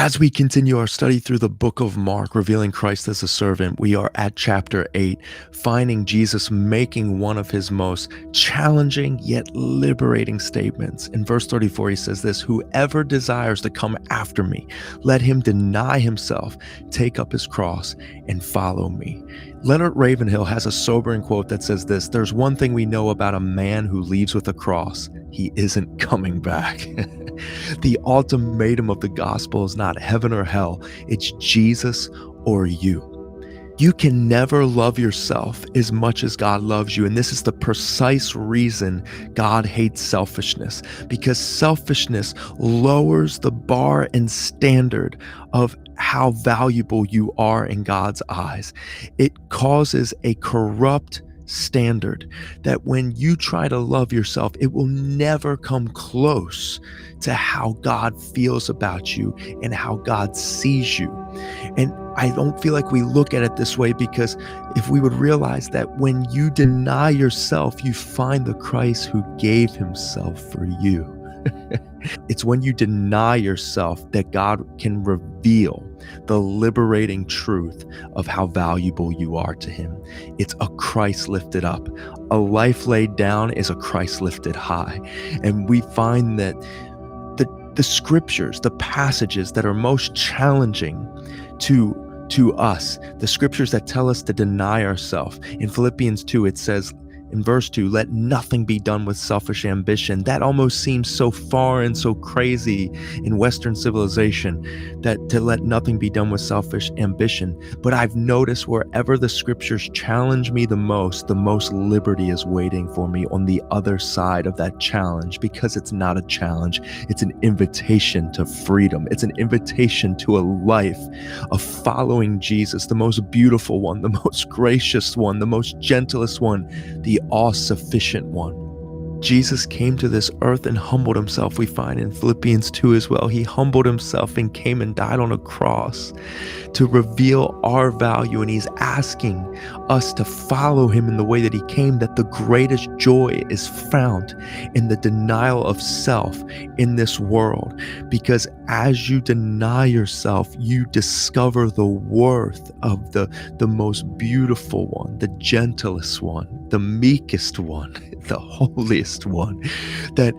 As we continue our study through the book of Mark, revealing Christ as a servant, we are at chapter 8, finding Jesus making one of his most challenging yet liberating statements. In verse 34, he says this: "Whoever desires to come after me, let him deny himself, take up his cross, and follow me." Leonard Ravenhill has a sobering quote that says this: "There's one thing we know about a man who leaves with a cross. He isn't coming back." The ultimatum of the gospel is not heaven or hell, it's Jesus or you. You can never love yourself as much as God loves you. And this is the precise reason God hates selfishness, because selfishness lowers the bar and standard of how valuable you are in God's eyes. It causes a corrupt standard that when you try to love yourself, it will never come close to how God feels about you and how God sees you. And I don't feel like we look at it this way, because if we would realize that when you deny yourself, you find the Christ who gave himself for you. It's when you deny yourself that God can reveal the liberating truth of how valuable you are to him. It's a Christ lifted up. A life laid down is a Christ lifted high. And we find that the scriptures, the passages that are most challenging to us, the scriptures that tell us to deny ourselves. In Philippians 2, it says in verse 2, "Let nothing be done with selfish ambition." That almost seems so far and so crazy in Western civilization, that to let nothing be done with selfish ambition. But I've noticed wherever the scriptures challenge me the most liberty is waiting for me on the other side of that challenge, because it's not a challenge. It's an invitation to freedom. It's an invitation to a life of following Jesus, the most beautiful one, the most gracious one, the most gentlest one, the all-sufficient one. Jesus came to this earth and humbled himself. We find in Philippians 2 as well. He humbled himself and came and died on a cross to reveal our value. And he's asking us to follow him in the way that he came, that the greatest joy is found in the denial of self in this world. Because as you deny yourself, you discover the worth of the most beautiful one, the gentlest one, the meekest one, the holiest one. That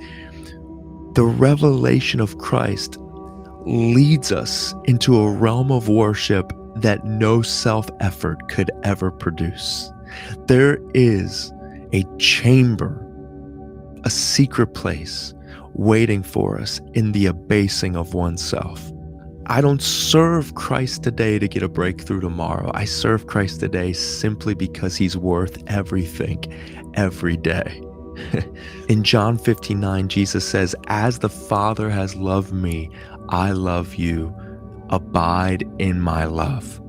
the revelation of Christ leads us into a realm of worship that no self-effort could ever produce. There is a chamber, a secret place waiting for us in the abasing of oneself. I don't serve Christ today to get a breakthrough tomorrow. I serve Christ today simply because he's worth everything every day. In John 15:9, Jesus says, "As the Father has loved me, I love you. Abide in my love."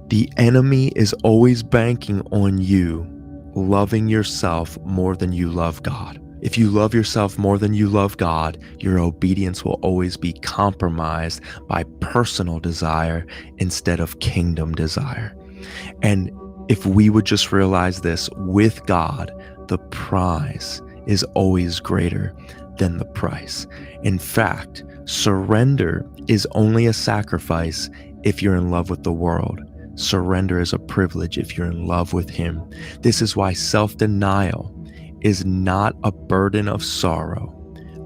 The enemy is always banking on you loving yourself more than you love God. If you love yourself more than you love God, your obedience will always be compromised by personal desire instead of kingdom desire. And if we would just realize this, with God, the prize is always greater than the price. In fact, surrender is only a sacrifice if you're in love with the world. Surrender is a privilege if you're in love with him. This is why self-denial is not a burden of sorrow,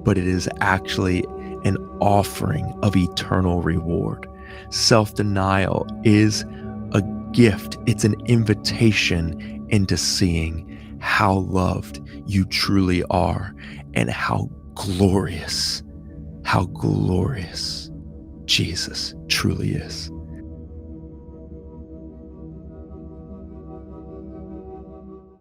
but it is actually an offering of eternal reward. Self-denial is a gift. It's an invitation into seeing how loved you truly are and how glorious Jesus truly is.